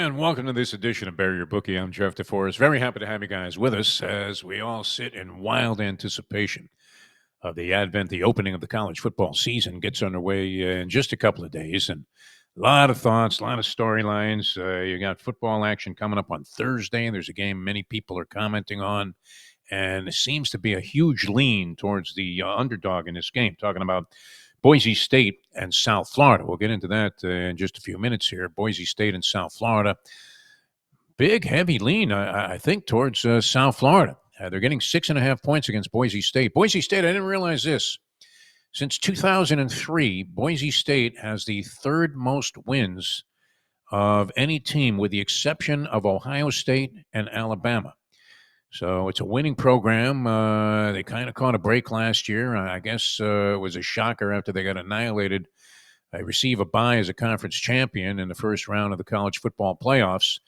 And welcome to this edition of Bury Your Bookie. I'm Jeff DeForest. Very happy to have you guys with us as we all sit in wild anticipation of the opening of the college football season gets underway in just a couple of days. And a lot of thoughts, a lot of storylines. You got football action coming up on Thursday. There's a game many people are commenting on. And it seems to be a huge lean towards the underdog in this game, talking about Boise State and South Florida. We'll get into that in just a few minutes here. Boise State and South Florida. Big, heavy lean, I think, towards South Florida. They're getting 6.5 points against Boise State. Boise State, I didn't realize this. Since 2003, Boise State has the third most wins of any team with the exception of Ohio State and Alabama. So it's a winning program. They kind of caught a break last year. I guess it was a shocker after they got annihilated. They receive a bye as a conference champion in the first round of the college football playoffs,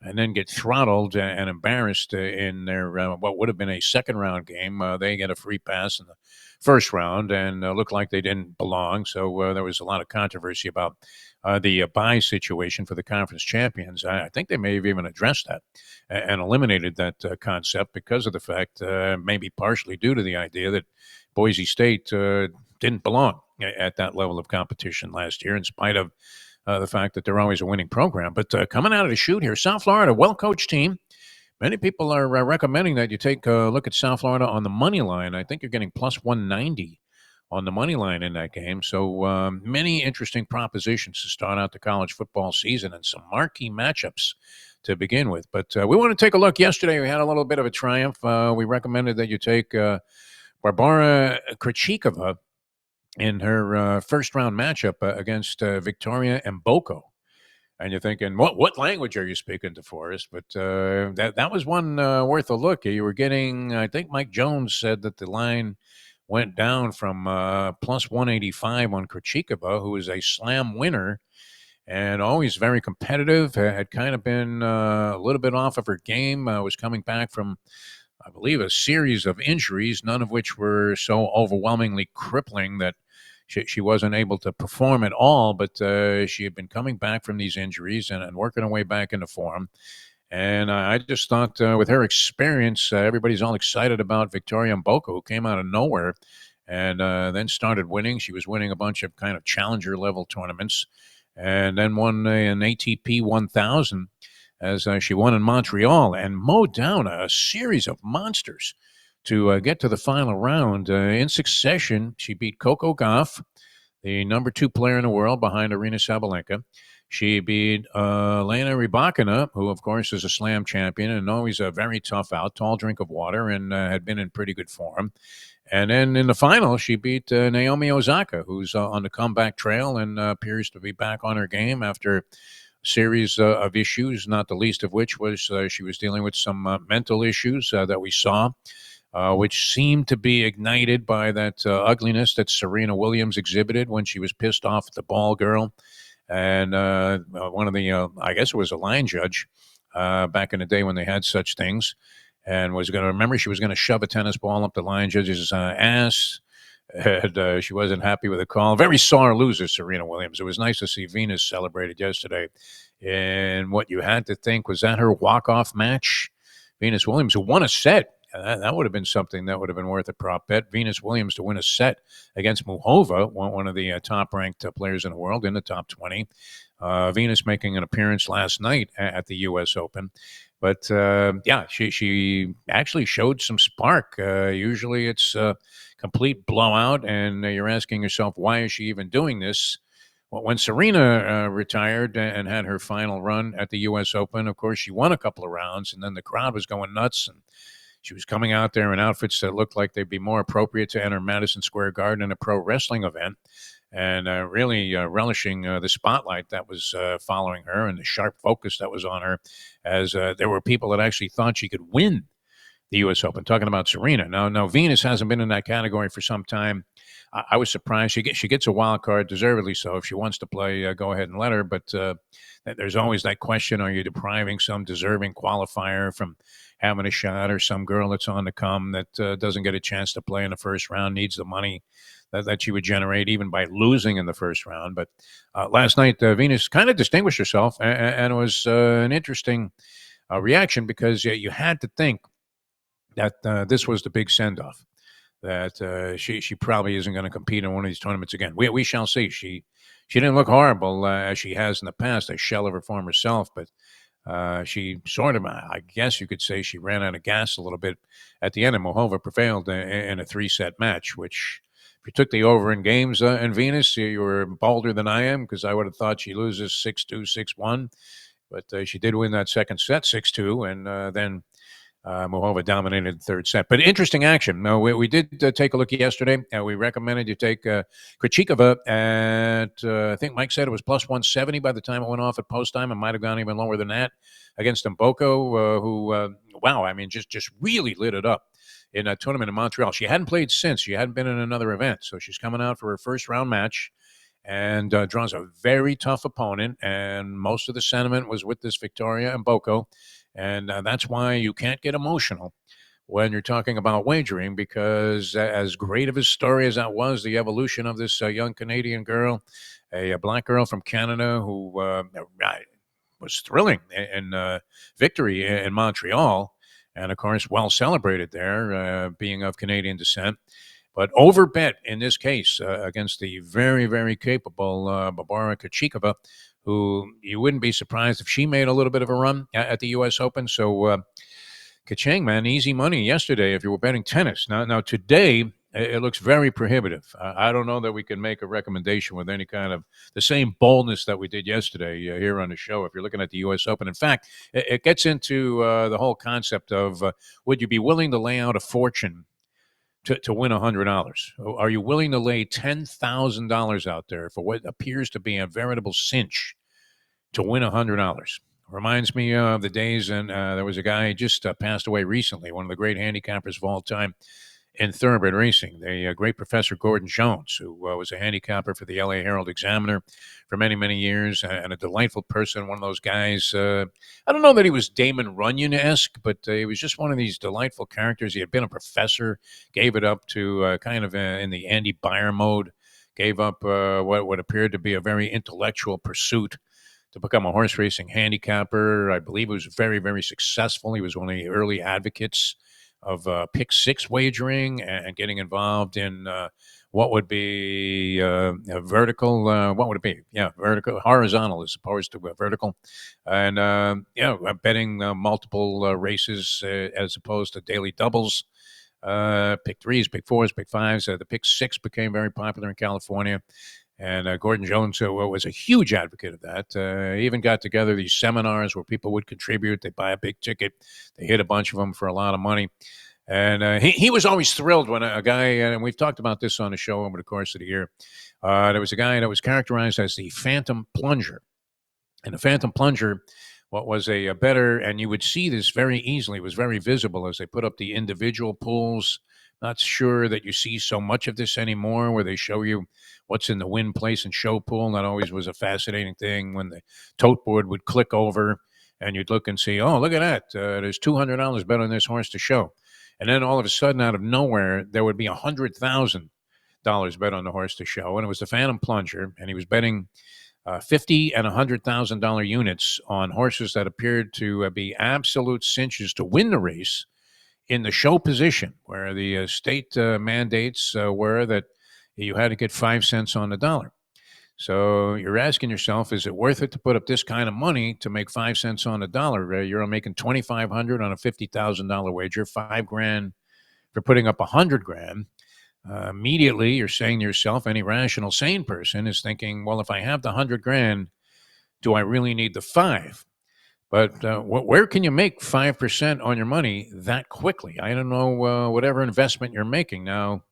and then get throttled and embarrassed in their what would have been a second round game. They get a free pass in the first round and looked like they didn't belong. So there was a lot of controversy about the bye situation for the conference champions. I think they may have even addressed that and eliminated that concept because of the fact, maybe partially due to the idea that Boise State didn't belong at that level of competition last year, in spite of the fact that they're always a winning program. But coming out of the chute here, South Florida, well-coached team. Many people are recommending that you take a look at South Florida on the money line. I think you're getting plus 190 on the money line in that game. So many interesting propositions to start out the college football season and some marquee matchups to begin with. But we want to take a look. Yesterday, we had a little bit of a triumph. We recommended that you take Barbara Krejcikova in her first-round matchup against Victoria Mboko. And you're thinking, what language are you speaking to, Forrest? But that was one worth a look. You were getting, I think Mike Jones said that the line went down from plus 185 on Krejcikova, who is a slam winner and always very competitive, had kind of been a little bit off of her game, was coming back from, I believe, a series of injuries, none of which were so overwhelmingly crippling that she wasn't able to perform at all, but she had been coming back from these injuries and working her way back into form. And I just thought with her experience, everybody's all excited about Victoria Mboko, who came out of nowhere and then started winning. She was winning a bunch of kind of challenger-level tournaments and then won an ATP 1000 as she won in Montreal and mowed down a series of monsters to get to the final round. In succession, she beat Coco Gauff, the number 2 player in the world behind Aryna Sabalenka. She beat Lena Rybakina, who, of course, is a slam champion and always a very tough out, tall drink of water, and had been in pretty good form. And then in the final, she beat Naomi Osaka, who's on the comeback trail and appears to be back on her game after a series of issues, not the least of which was she was dealing with some mental issues that we saw. Which seemed to be ignited by that ugliness that Serena Williams exhibited when she was pissed off at the ball girl. And one of the, I guess it was a line judge back in the day when they had such things, and was going to remember she was going to shove a tennis ball up the line judge's ass. And she wasn't happy with the call. Very sore loser, Serena Williams. It was nice to see Venus celebrated yesterday. And what you had to think, was that her walk-off match? Venus Williams, who won a set. That would have been something that would have been worth a prop bet. Venus Williams to win a set against Muhova, one of the top-ranked players in the world, in the top 20. Venus making an appearance last night at the U.S. Open. But, yeah, she actually showed some spark. Usually it's a complete blowout, and you're asking yourself, why is she even doing this? Well, when Serena retired and had her final run at the U.S. Open, of course, she won a couple of rounds, and then the crowd was going nuts, and she was coming out there in outfits that looked like they'd be more appropriate to enter Madison Square Garden in a pro wrestling event, and really relishing the spotlight that was following her and the sharp focus that was on her, as there were people that actually thought she could win the U.S. Open. Talking about Serena. Now Venus hasn't been in that category for some time. I was surprised. She gets a wild card, deservedly so. If she wants to play, go ahead and let her. But there's always that question: are you depriving some deserving qualifier from having a shot, or some girl that's on the come that doesn't get a chance to play in the first round, needs the money that she would generate even by losing in the first round? But last night, Venus kind of distinguished herself, and it was an interesting reaction, because you had to think that this was the big send off. That she probably isn't going to compete in one of these tournaments again. We shall see. She didn't look horrible as she has in the past, a shell of her former self, but she sort of, I guess you could say, she ran out of gas a little bit at the end, and Mohova prevailed in a 3-set match, which, if you took the over in games in Venus, you were bolder than I am, because I would have thought she loses 6-2, 6-1. But she did win that second set 6-2, and then Mohova dominated the third set. But interesting action. No, we did take a look yesterday. We recommended you take Krejcikova at, I think Mike said it was plus 170 by the time it went off at post time. It might have gone even lower than that, against Mboko, who, wow, I mean, just really lit it up in a tournament in Montreal. She hadn't played since. She hadn't been in another event. So she's coming out for her first round match, and draws a very tough opponent. And most of the sentiment was with this Victoria Mboko. And that's why you can't get emotional when you're talking about wagering, because as great of a story as that was, the evolution of this young Canadian girl, a black girl from Canada who was thrilling in victory in Montreal, and of course well celebrated there, being of Canadian descent, but overbet in this case against the very, very capable Barbara Krejcikova, who you wouldn't be surprised if she made a little bit of a run at the U.S. Open. So Kachang, man, easy money yesterday if you were betting tennis. Now today, it looks very prohibitive. I don't know that we can make a recommendation with any kind of the same boldness that we did yesterday here on the show if you're looking at the U.S. Open. In fact, it gets into the whole concept of would you be willing to lay out a fortune to win $100? Are you willing to lay $10,000 out there for what appears to be a veritable cinch to win $100? Reminds me of the days, and there was a guy just passed away recently, one of the great handicappers of all time in thoroughbred racing, the great Professor Gordon Jones, who was a handicapper for the L.A. Herald Examiner for many, many years, and a delightful person, one of those guys. I don't know that he was Damon Runyon-esque, but he was just one of these delightful characters. He had been a professor, gave it up to kind of in the Andy Beyer mode, gave up what appeared to be a very intellectual pursuit to become a horse racing handicapper. I believe he was very, very successful. He was one of the early advocates of pick six wagering and getting involved in what would be a vertical, what would it be? Yeah, vertical, horizontal as opposed to vertical. And, betting multiple races as opposed to daily doubles. Pick threes, pick fours, pick fives. The pick six became very popular in California. And Gordon Jones was a huge advocate of that. He even got together these seminars where people would contribute. They buy a big ticket. They hit a bunch of them for a lot of money. And he was always thrilled when a guy, and we've talked about this on the show over the course of the year, there was a guy that was characterized as the Phantom Plunger. And the Phantom Plunger, what was a better, and you would see this very easily, was very visible as they put up the individual pools. Not sure that you see so much of this anymore, where they show you what's in the win, place, and show pool. That always was a fascinating thing when the tote board would click over and you'd look and see, oh, look at that. There's $200 bet on this horse to show. And then all of a sudden, out of nowhere, there would be $100,000 bet on the horse to show. And it was the Phantom Plunger. And he was betting $50,000 and $100,000 units on horses that appeared to be absolute cinches to win the race in the show position, where the state mandates were that you had to get 5 cents on the dollar. So you're asking yourself, is it worth it to put up this kind of money to make 5 cents on the dollar? You're making $2,500 on a $50,000 wager, $5,000 for putting up $100,000. Immediately, you're saying to yourself, any rational, sane person is thinking, well, if I have the $100,000, do I really need the 5? But where can you make 5% on your money that quickly? I don't know whatever investment you're making. Now,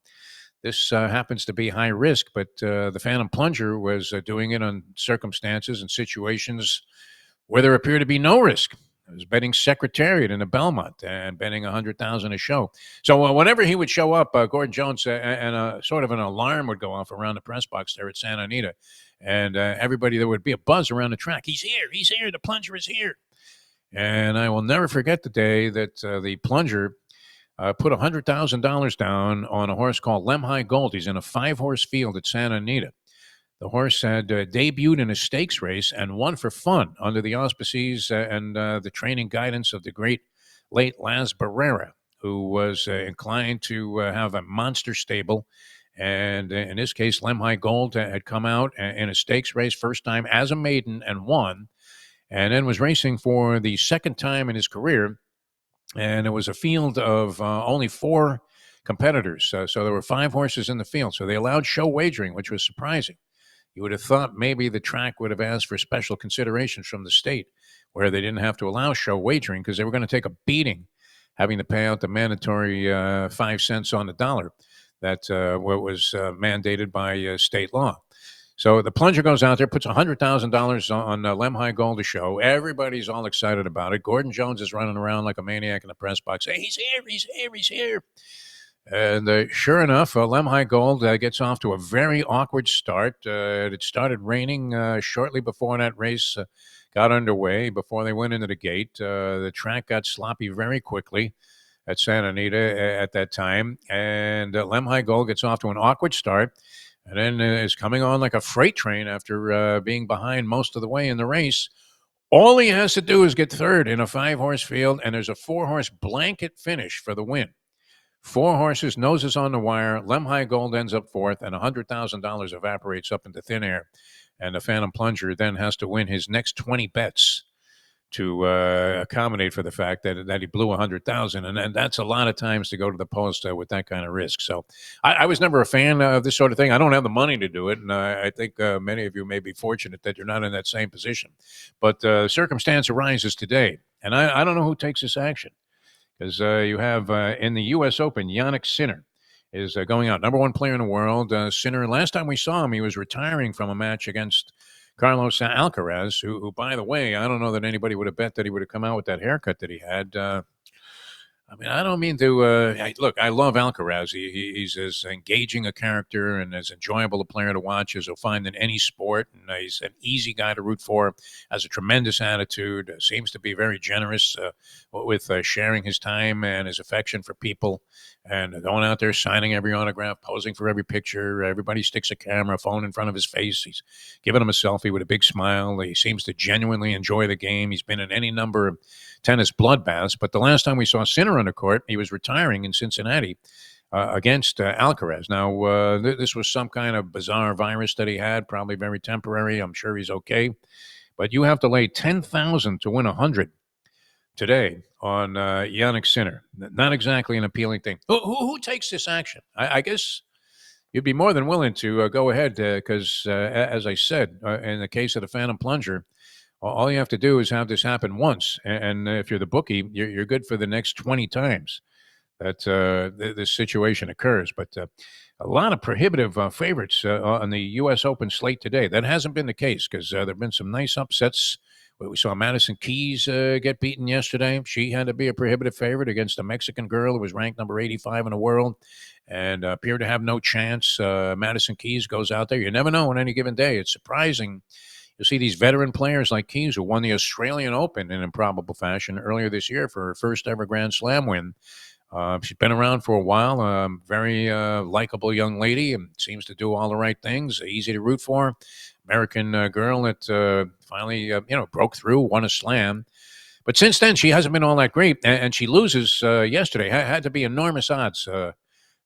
this happens to be high risk, but the Phantom Plunger was doing it on circumstances and situations where there appeared to be no risk. was betting Secretariat in the Belmont and betting 100,000 a show. So whenever he would show up, Gordon Jones and sort of an alarm would go off around the press box there at Santa Anita, and everybody, there would be a buzz around the track. He's here. He's here. The plunger is here. And I will never forget the day that the plunger put $100,000 down on a horse called Lemhi Gold. He's in a 5-horse field at Santa Anita. The horse had debuted in a stakes race and won for fun under the auspices and the training guidance of the great late Laz Barrera, who was inclined to have a monster stable. And in this case, Lemhi Gold had come out in a stakes race first time as a maiden and won, and then was racing for the second time in his career. And it was a field of only 4 competitors. So there were 5 horses in the field. So they allowed show wagering, which was surprising. You would have thought maybe the track would have asked for special considerations from the state where they didn't have to allow show wagering because they were going to take a beating having to pay out the mandatory 5 cents on the dollar that was mandated by state law. So the plunger goes out there, puts $100,000 on Lemhi Gold to show. Everybody's all excited about it. Gordon Jones is running around like a maniac in the press box. Hey, he's here, he's here, he's here. And sure enough, Lemhi Gold gets off to a very awkward start. It started raining shortly before that race got underway, before they went into the gate. The track got sloppy very quickly at Santa Anita at that time. And Lemhi Gold gets off to an awkward start and then is coming on like a freight train after being behind most of the way in the race. All he has to do is get third in a 5-horse field, and there's a 4-horse blanket finish for the win. 4 horses, noses on the wire. Lemhi Gold ends up fourth, and $100,000 evaporates up into thin air. And the Phantom Plunger then has to win his next 20 bets to accommodate for the fact that he blew $100,000, and that's a lot of times to go to the post with that kind of risk. So I was never a fan of this sort of thing. I don't have the money to do it, and I think many of you may be fortunate that you're not in that same position. But circumstance arises today, and I don't know who takes this action. Because you have in the U.S. Open, Jannick Sinner is going out, number 1 player in the world. Sinner, last time we saw him, he was retiring from a match against Carlos Alcaraz, who, by the way, I don't know that anybody would have bet that he would have come out with that haircut that he had. I mean, I don't mean to look. I love Alcaraz. He's as engaging a character and as enjoyable a player to watch as you'll find in any sport. And he's an easy guy to root for. Has a tremendous attitude. Seems to be very generous with sharing his time and his affection for people, and going out there signing every autograph, posing for every picture. Everybody sticks a camera, phone in front of his face. He's giving him a selfie with a big smile. He seems to genuinely enjoy the game. He's been in any number of tennis bloodbaths, but the last time we saw Sinner on the court, he was retiring in Cincinnati against Alcaraz. Now, this was some kind of bizarre virus that he had, probably very temporary. I'm sure he's okay, but you have to lay 10,000 to win 100 today on Jannick Sinner. Not exactly an appealing thing. Who takes this action? I guess you'd be more than willing to go ahead because, as I said, in the case of the Phantom Plunger, all you have to do is have this happen once, and if you're the bookie, you're good for the next 20 times that this situation occurs. But a lot of prohibitive favorites on the U.S. Open slate today. That hasn't been the case because there have been some nice upsets. We saw Madison Keys get beaten yesterday. She had to be a prohibitive favorite against a Mexican girl who was ranked number 85 in the world and appeared to have no chance. Madison Keys goes out there. You never know on any given day. It's surprising. You see these veteran players like Keys, who won the Australian Open in improbable fashion earlier this year for her first ever Grand Slam win. She's been around for a while, very likable young lady, and seems to do all the right things, easy to root for. American girl that finally, broke through, won a slam. But since then, she hasn't been all that great, and she loses yesterday. Had to be enormous odds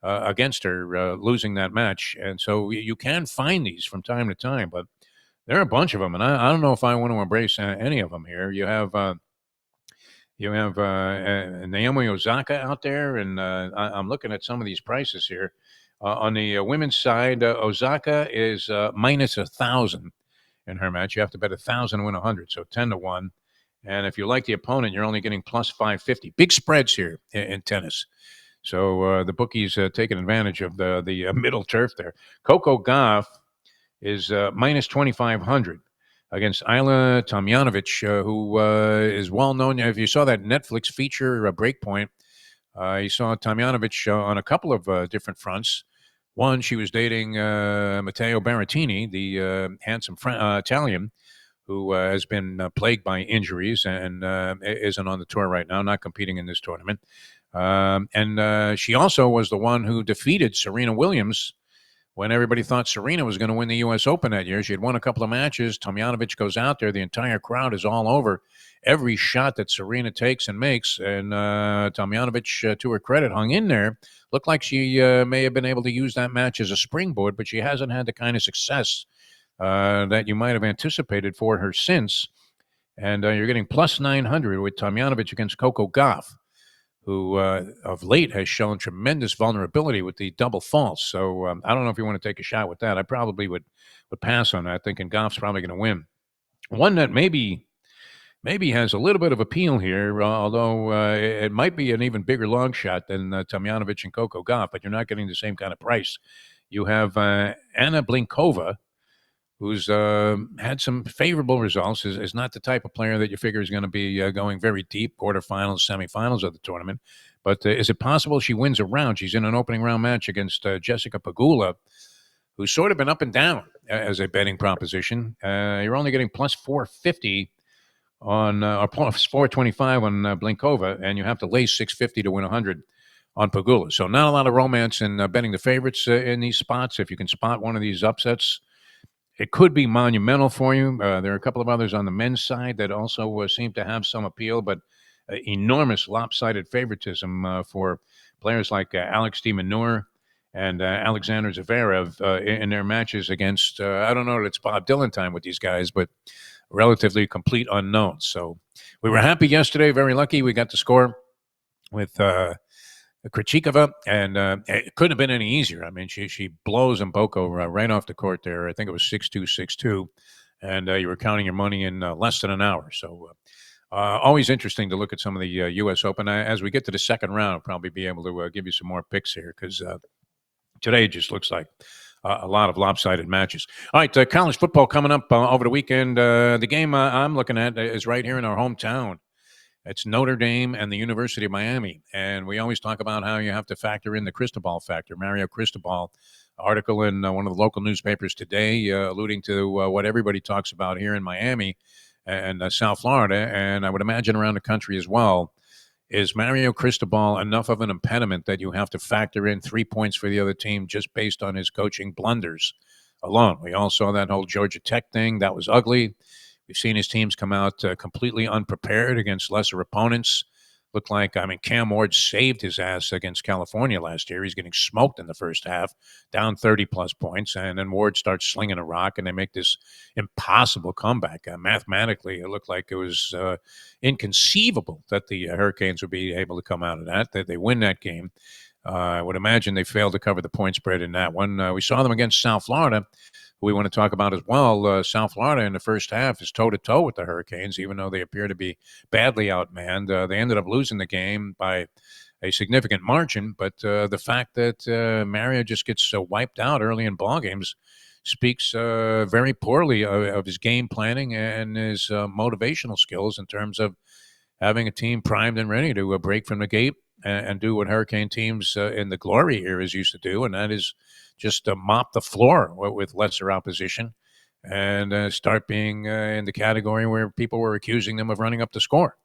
against her losing that match. And so you can find these from time to time, but there are a bunch of them, and I don't know if I want to embrace any of them here. You have Naomi Osaka out there, and I'm looking at some of these prices here. On the women's side, Osaka is minus 1,000 in her match. You have to bet 1,000 to win 100, so 10 to 1. And if you like the opponent, you're only getting plus 550. Big spreads here in tennis. So the bookies taking advantage of the middle turf there. Coco Gauff is minus 2,500. against Isla Tomjanovic, who is well known. If you saw that Netflix feature, Breakpoint, you saw Tomjanovic on a couple of different fronts. One, she was dating Matteo Berrettini, the handsome Italian, who has been plagued by injuries and isn't on the tour right now, not competing in this tournament. And she also was the one who defeated Serena Williams when everybody thought Serena was going to win the U.S. Open that year. She had won a couple of matches. Tomjanovic goes out there. The entire crowd is all over every shot that Serena takes and makes. And Tomjanovic, to her credit, hung in there. Looked like she may have been able to use that match as a springboard, but she hasn't had the kind of success that you might have anticipated for her since. And you're getting plus 900 with Tomjanovic against Coco Gauff, who of late has shown tremendous vulnerability with the double faults. So I don't know if you want to take a shot with that. I probably would pass on that, thinking Goff's probably going to win. One that maybe has a little bit of appeal here, although it might be an even bigger long shot than Tomjanovic and Coco Gauff, but you're not getting the same kind of price. You have Anna Blinkova, who's had some favorable results, is not the type of player that you figure is going to be going very deep, quarterfinals, semifinals of the tournament. But is it possible she wins a round? She's in an opening round match against Jessica Pegula, who's sort of been up and down as a betting proposition. You're only getting plus 450 on, or plus 425 on Blinkova, and you have to lay 650 to win 100 on Pegula. So not a lot of romance in betting the favorites in these spots. If you can spot one of these upsets, it could be monumental for you. There are a couple of others on the men's side that also seem to have some appeal, but enormous lopsided favoritism for players like Alex de Minaur and Alexander Zverev in their matches against, I don't know if it's Bob Dylan time with these guys, but relatively complete unknowns. So we were happy yesterday, very lucky. We got the score with Krejcikova, and it couldn't have been any easier. I mean, she blows Mboko right off the court there. I think it was 6-2, 6-2, and you were counting your money in less than an hour. So always interesting to look at some of the U.S. Open. As we get to the second round, I'll probably be able to give you some more picks here because today just looks like a lot of lopsided matches. All right, college football coming up over the weekend. The game I'm looking at is right here in our hometown. It's Notre Dame and the University of Miami. And we always talk about how you have to factor in the Cristobal factor. Mario Cristobal, article in one of the local newspapers today alluding to what everybody talks about here in Miami and South Florida, and I would imagine around the country as well. Is Mario Cristobal enough of an impediment that you have to factor in 3 points for the other team just based on his coaching blunders alone? We all saw that whole Georgia Tech thing. That was ugly. We've seen his teams come out completely unprepared against lesser opponents. Looked like, Cam Ward saved his ass against California last year. He's getting smoked in the first half, down 30-plus points, and then Ward starts slinging a rock, and they make this impossible comeback. Mathematically, it looked like it was inconceivable that the Hurricanes would be able to come out of that they win that game. I would imagine they failed to cover the point spread in that one. We saw them against South Florida, who we want to talk about as well. South Florida in the first half is toe-to-toe with the Hurricanes, even though they appear to be badly outmanned. They ended up losing the game by a significant margin, but the fact that Mario just gets wiped out early in ball games speaks very poorly of his game planning and his motivational skills in terms of having a team primed and ready to break from the gate and do what Hurricane teams in the glory eras used to do, and that is just mop the floor with lesser opposition and start being in the category where people were accusing them of running up the score,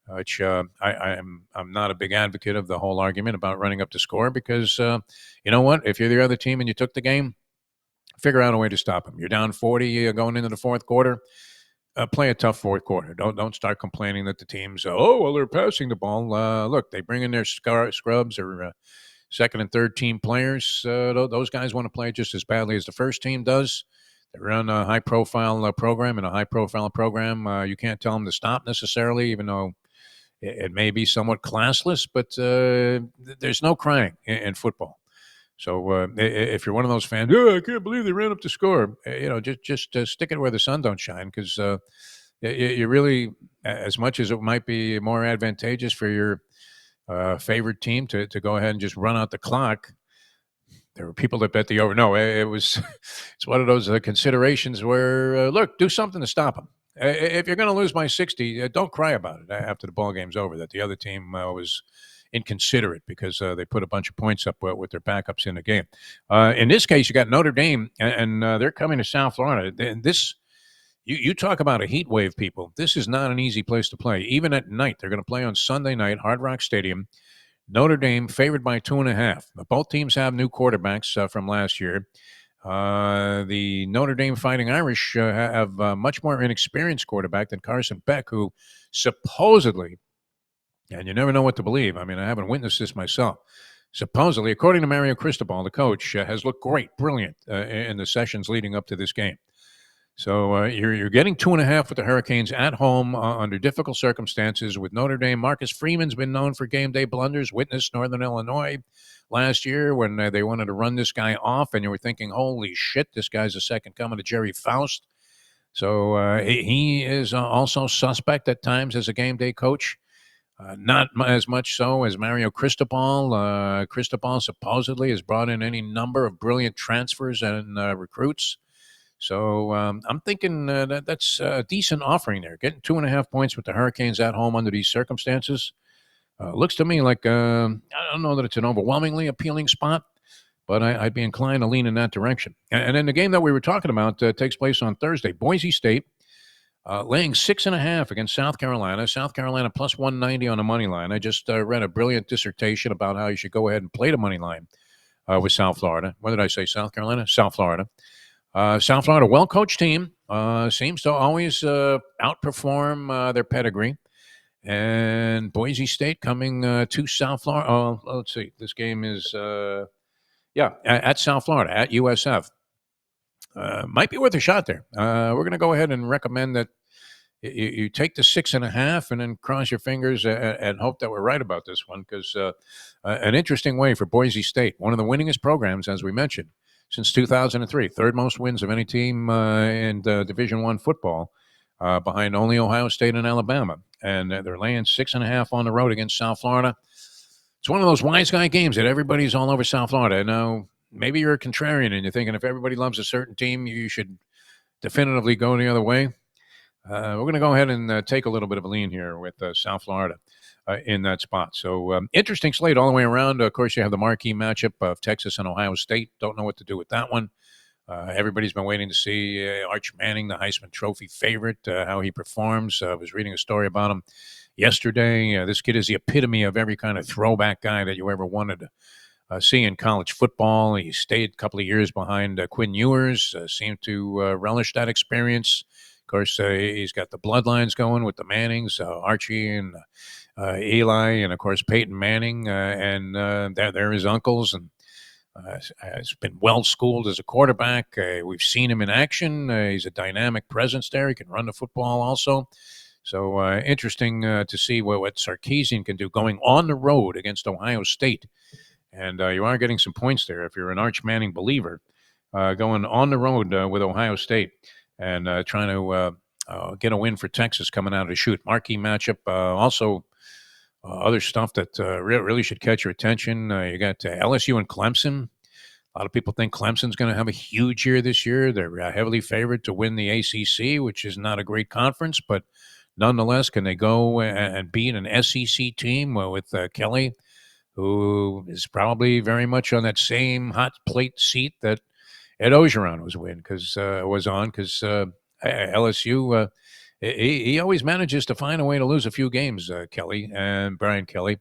which I'm not a big advocate of the whole argument about running up the score because you know what? If you're the other team and you took the game, figure out a way to stop them. You're down 40 going into the fourth quarter. Play a tough fourth quarter. Don't start complaining that the teams, they're passing the ball. Look, they bring in their scrubs or second and third team players. Those guys want to play just as badly as the first team does. They run a high-profile program, and a high-profile program, you can't tell them to stop necessarily, even though it may be somewhat classless, but there's no crying in football. So if you're one of those fans, I can't believe they ran up the score, just stick it where the sun don't shine because you really, as much as it might be more advantageous for your favorite team to go ahead and just run out the clock, There were people that bet the over. No, it was it's one of those considerations where look, do something to stop them. If you're going to lose by 60, don't cry about it after the ball game's over. That the other team was inconsiderate because they put a bunch of points up with their backups in the game. In this case, you got Notre Dame, and they're coming to South Florida. And this, you talk about a heat wave, people. This is not an easy place to play. Even at night, they're going to play on Sunday night, Hard Rock Stadium. Notre Dame favored by 2.5. Both teams have new quarterbacks from last year. The Notre Dame Fighting Irish have a much more inexperienced quarterback than Carson Beck, who supposedly, and you never know what to believe. I mean, I haven't witnessed this myself. Supposedly, according to Mario Cristobal, the coach has looked great, brilliant in the sessions leading up to this game. So you're getting 2.5 with the Hurricanes at home under difficult circumstances with Notre Dame. Marcus Freeman's been known for game day blunders. Witness Northern Illinois last year when they wanted to run this guy off, and you were thinking, holy shit, this guy's a second coming to Jerry Faust. So he is also suspect at times as a game day coach. Not as much so as Mario Cristobal. Cristobal supposedly has brought in any number of brilliant transfers and recruits. So I'm thinking that's a decent offering there. Getting 2.5 points with the Hurricanes at home under these circumstances looks to me like I don't know that it's an overwhelmingly appealing spot, but I'd be inclined to lean in that direction. And then the game that we were talking about takes place on Thursday. Boise State laying 6.5 against South Carolina. South Carolina plus 190 on the money line. I just read a brilliant dissertation about how you should go ahead and play the money line with South Florida. What did I say? South Carolina? South Florida. South Florida, well-coached team, seems to always outperform their pedigree. And Boise State coming to South Florida. Let's see. This game is, at South Florida, at USF. Might be worth a shot there. We're going to go ahead and recommend that you take the 6.5 and then cross your fingers and hope that we're right about this one because an interesting way for Boise State, one of the winningest programs, as we mentioned, since 2003, third most wins of any team in Division I football, behind only Ohio State and Alabama. And they're laying 6.5 on the road against South Florida. It's one of those wise guy games that everybody's all over South Florida. Now, maybe you're a contrarian and you're thinking if everybody loves a certain team, you should definitively go the other way. We're going to go ahead and take a little bit of a lean here with South Florida in that spot. So interesting slate all the way around. Of course, you have the marquee matchup of Texas and Ohio State. Don't know what to do with that one. Everybody's been waiting to see Arch Manning, the Heisman Trophy favorite, how he performs. I was reading a story about him yesterday. This kid is the epitome of every kind of throwback guy that you ever wanted to see in college football. He stayed a couple of years behind Quinn Ewers, seemed to relish that experience. Of course, he's got the bloodlines going with the Mannings, Archie and Eli, and of course Peyton Manning, and they're his uncles, and has been well schooled as a quarterback. We've seen him in action. He's a dynamic presence there. He can run the football also. So interesting to see what Sarkisian can do going on the road against Ohio State. And you are getting some points there if you're an Arch Manning believer, going on the road with Ohio State and trying to get a win for Texas coming out of the chute. Marquee matchup. Also, other stuff that really should catch your attention. You got LSU and Clemson. A lot of people think Clemson's going to have a huge year this year. They're heavily favored to win the ACC, which is not a great conference, but nonetheless, can they go and beat an SEC team with Kelly, who is probably very much on that same hot plate seat that Ed Ogeron was on because LSU. He always manages to find a way to lose a few games, Kelly and Brian Kelly.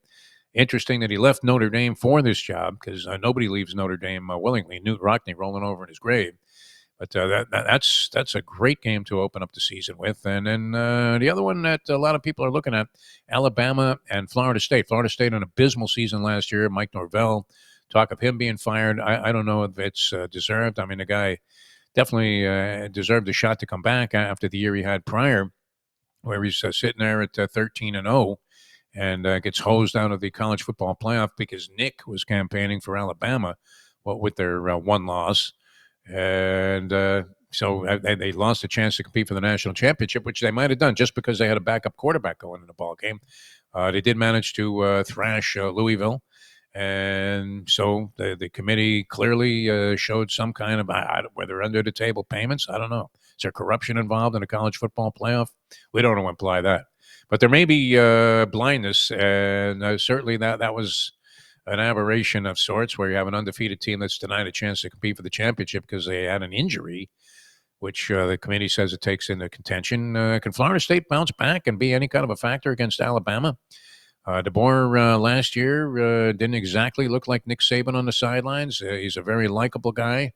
Interesting that he left Notre Dame for this job because nobody leaves Notre Dame willingly. Newt Rockne rolling over in his grave. But that's a great game to open up the season with. And then the other one that a lot of people are looking at, Alabama and Florida State. Florida State an abysmal season last year. Mike Norvell, talk of him being fired. I don't know if it's deserved. I mean, the guy definitely deserved a shot to come back after the year he had prior, where he's sitting there at 13-0 and gets hosed out of the college football playoff because Nick was campaigning for Alabama with their one loss. And so they lost a chance to compete for the national championship, which they might have done just because they had a backup quarterback going in the ball game. They did manage to thrash Louisville And so the committee clearly showed some kind of, whether under the table payments, I don't know. Is there corruption involved in a college football playoff? We don't want to imply that. But there may be blindness, and certainly that was an aberration of sorts, where you have an undefeated team that's denied a chance to compete for the championship because they had an injury, which the committee says it takes into contention. Can Florida State bounce back and be any kind of a factor against Alabama? DeBoer last year didn't exactly look like Nick Saban on the sidelines. He's a very likable guy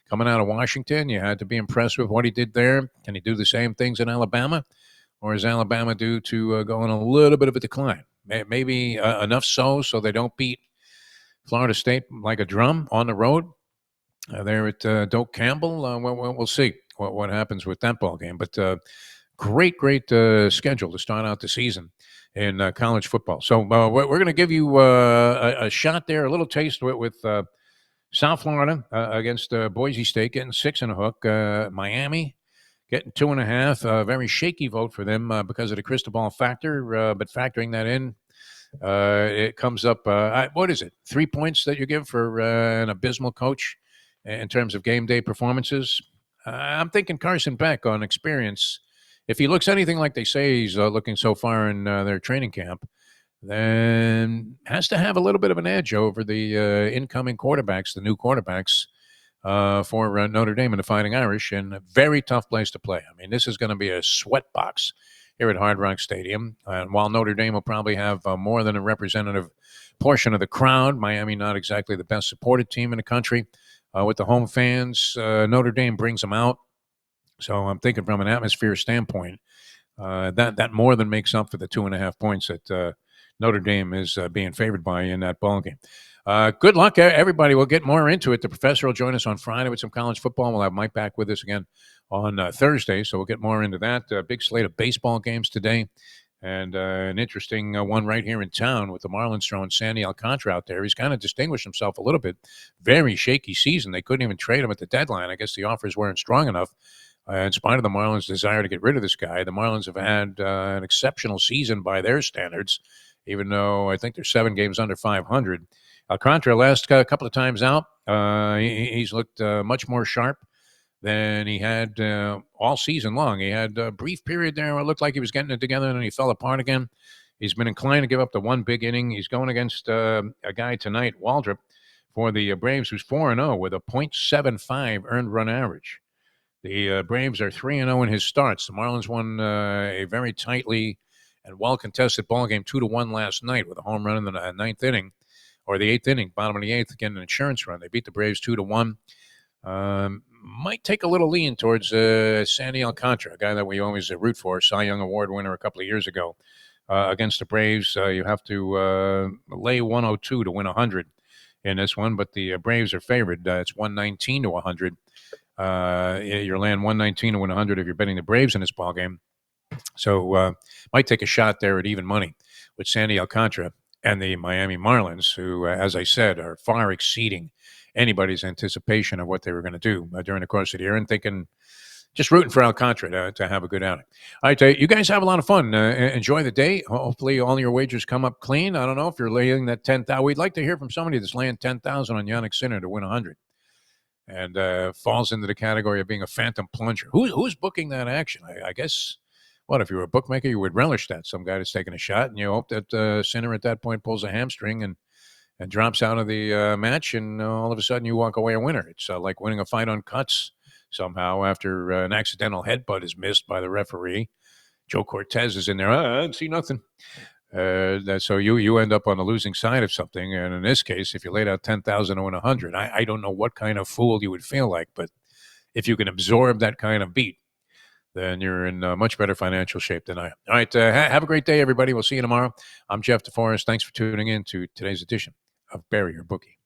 coming out of Washington. You had to be impressed with what he did there. Can he do the same things in Alabama? Or is Alabama due to go on a little bit of a decline? Maybe enough so they don't beat Florida State like a drum on the road. There at Doak Campbell. We'll see what happens with that ball game. But great schedule to start out the season in college football. So we're going to give you a shot there, a little taste with South Florida against Boise State, getting 6 and a hook. Miami getting 2.5. Very shaky vote for them because of the crystal ball factor. But factoring that in, it comes up, what is it, 3 points that you give for an abysmal coach in terms of game day performances? I'm thinking Carson Beck on experience. If he looks anything like they say he's looking so far in their training camp, then has to have a little bit of an edge over the incoming quarterbacks, the new quarterbacks for Notre Dame and the Fighting Irish, and a very tough place to play. I mean, this is going to be a sweat box here at Hard Rock Stadium. And while Notre Dame will probably have more than a representative portion of the crowd, Miami not exactly the best supported team in the country. With the home fans, Notre Dame brings them out. So I'm thinking from an atmosphere standpoint, that more than makes up for the 2.5 points that Notre Dame is being favored by in that ball game. Good luck, everybody. We'll get more into it. The professor will join us on Friday with some college football. We'll have Mike back with us again on Thursday, so we'll get more into that. Big slate of baseball games today, and an interesting one right here in town with the Marlins throwing Sandy Alcantara out there. He's kind of distinguished himself a little bit. Very shaky season. They couldn't even trade him at the deadline. I guess the offers weren't strong enough. In spite of the Marlins' desire to get rid of this guy, the Marlins have had an exceptional season by their standards, even though I think they're 7 games under 500. Alcantara, last couple of times out, he's looked much more sharp than he had all season long. He had a brief period there where it looked like he was getting it together, and then he fell apart again. He's been inclined to give up the one big inning. He's going against a guy tonight, Waldrop, for the Braves, who's 4-0 with a .75 earned run average. The Braves are 3-0 in his starts. The Marlins won a very tightly and well-contested ball game 2-1 last night with a home run in the ninth inning, or the 8th inning, bottom of the 8th, again, an insurance run. They beat the Braves 2-1. Might take a little lean towards Sandy Alcantara, a guy that we always root for, Cy Young Award winner a couple of years ago. Against the Braves, you have to lay 102 to win 100 in this one, but the Braves are favored. It's 119 to 100. You're laying 119 to win 100 if you're betting the Braves in this ball game. So might take a shot there at even money with Sandy Alcantara and the Miami Marlins, who, as I said, are far exceeding anybody's anticipation of what they were going to do during the course of the year, and thinking, just rooting for Alcantara to have a good outing. All right, you guys have a lot of fun. Enjoy the day. Hopefully all your wagers come up clean. I don't know if you're laying that 10,000. We'd like to hear from somebody that's laying 10,000 on Jannick Sinner to win 100. And falls into the category of being a phantom plunger. Who's booking that action? I guess, what, if you were a bookmaker, you would relish that. Some guy that's taking a shot, and you hope that Sinner at that point pulls a hamstring and drops out of the match, and all of a sudden you walk away a winner. It's like winning a fight on cuts somehow after an accidental headbutt is missed by the referee. Joe Cortez is in there. I didn't see nothing. So you end up on the losing side of something. And in this case, if you laid out 10,000 to win 100, I don't know what kind of fool you would feel like, but if you can absorb that kind of beat, then you're in much better financial shape than I am. All right, have a great day, everybody. We'll see you tomorrow. I'm Jeff DeForest. Thanks for tuning in to today's edition of Bury Your Bookie.